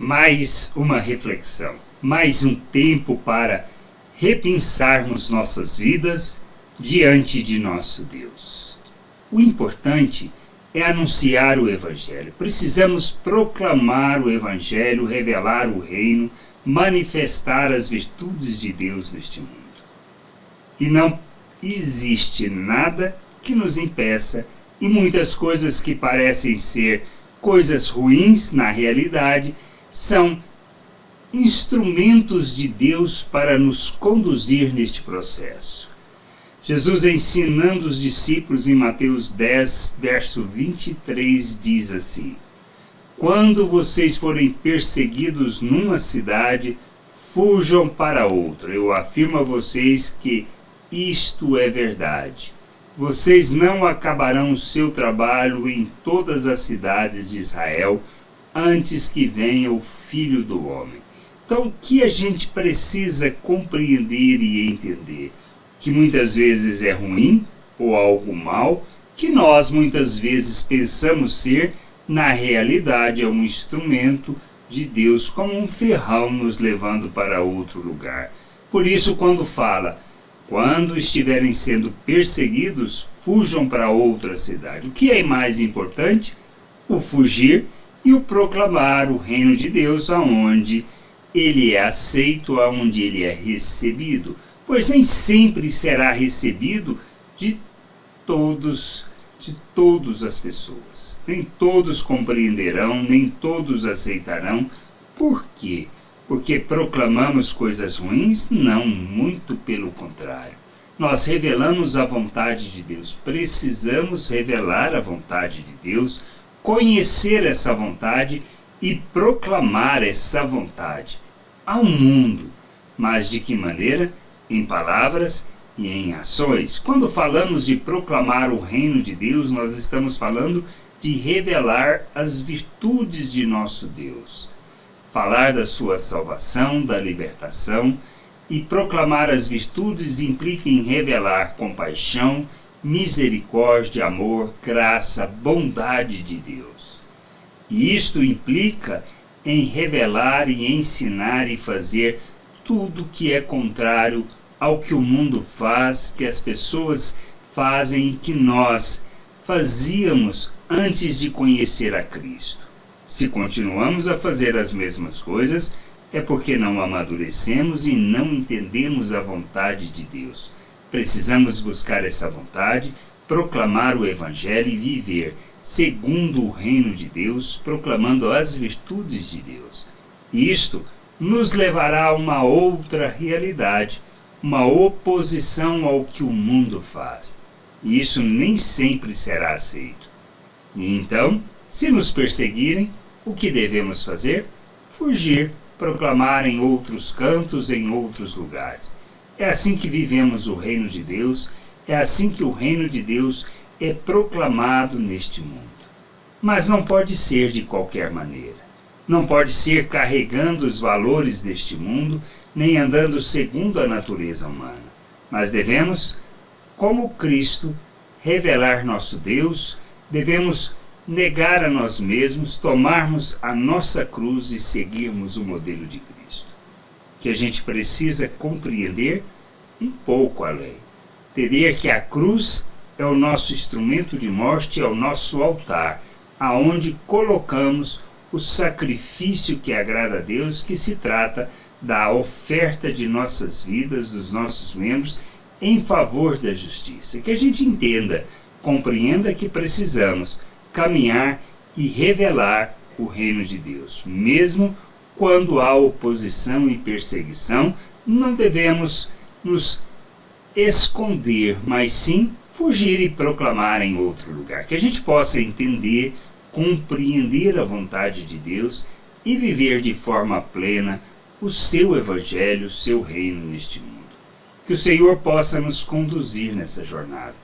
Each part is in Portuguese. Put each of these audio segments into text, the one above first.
mais uma reflexão, mais um tempo para repensarmos nossas vidas diante de nosso Deus. O importante é anunciar o Evangelho. Precisamos proclamar o Evangelho, revelar o reino, manifestar as virtudes de Deus neste mundo. E não existe nada que nos impeça, e muitas coisas que parecem ser coisas ruins, na realidade, são instrumentos de Deus para nos conduzir neste processo. Jesus, ensinando os discípulos em Mateus 10, verso 23, diz assim: quando vocês forem perseguidos numa cidade, fujam para outra. Eu afirmo a vocês que isto é verdade. Vocês não acabarão o seu trabalho em todas as cidades de Israel antes que venha o Filho do Homem. Então, o que a gente precisa compreender e entender? Que muitas vezes é ruim ou algo mal, que nós muitas vezes pensamos ser, na realidade é um instrumento de Deus, como um ferrão nos levando para outro lugar. Por isso, quando fala, quando estiverem sendo perseguidos, fujam para outra cidade. O que é mais importante? O fugir e o proclamar o reino de Deus aonde ele é aceito, aonde ele é recebido. Pois nem sempre será recebido de todas as pessoas. Nem todos compreenderão, nem todos aceitarão. Por quê? Porque proclamamos coisas ruins? Não, muito pelo contrário. Nós revelamos a vontade de Deus. Precisamos revelar a vontade de Deus, conhecer essa vontade e proclamar essa vontade ao mundo. Mas de que maneira? Em palavras e em ações. Quando falamos de proclamar o reino de Deus, nós estamos falando de revelar as virtudes de nosso Deus. Falar da sua salvação, da libertação, e proclamar as virtudes implica em revelar compaixão, misericórdia, amor, graça, bondade de Deus. E isto implica em revelar e ensinar e fazer tudo que é contrário ao que o mundo faz, que as pessoas fazem e que nós fazíamos antes de conhecer a Cristo. Se continuamos a fazer as mesmas coisas, é porque não amadurecemos e não entendemos a vontade de Deus. Precisamos buscar essa vontade, proclamar o Evangelho e viver segundo o reino de Deus, proclamando as virtudes de Deus. Isto nos levará a uma outra realidade, uma oposição ao que o mundo faz. E isso nem sempre será aceito. E então, se nos perseguirem, o que devemos fazer? Fugir, proclamar em outros cantos, em outros lugares. É assim que vivemos o reino de Deus, é assim que o reino de Deus é proclamado neste mundo. Mas não pode ser de qualquer maneira. Não pode ser carregando os valores deste mundo, nem andando segundo a natureza humana. Mas devemos, como Cristo, revelar nosso Deus, devemos negar a nós mesmos, tomarmos a nossa cruz e seguirmos o modelo de Cristo. Que a gente precisa compreender um pouco além. Entender que a cruz é o nosso instrumento de morte, é o nosso altar, aonde colocamos o sacrifício que agrada a Deus, que se trata da oferta de nossas vidas, dos nossos membros, em favor da justiça. Que a gente entenda, compreenda que precisamos caminhar e revelar o reino de Deus. Mesmo quando há oposição e perseguição, não devemos nos esconder, mas sim fugir e proclamar em outro lugar. Que a gente possa entender, compreender a vontade de Deus e viver de forma plena o seu Evangelho, o seu reino neste mundo. Que o Senhor possa nos conduzir nessa jornada,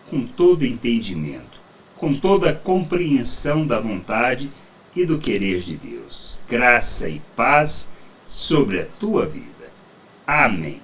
com todo entendimento, com toda a compreensão da vontade e do querer de Deus. Graça e paz sobre a tua vida. Amém.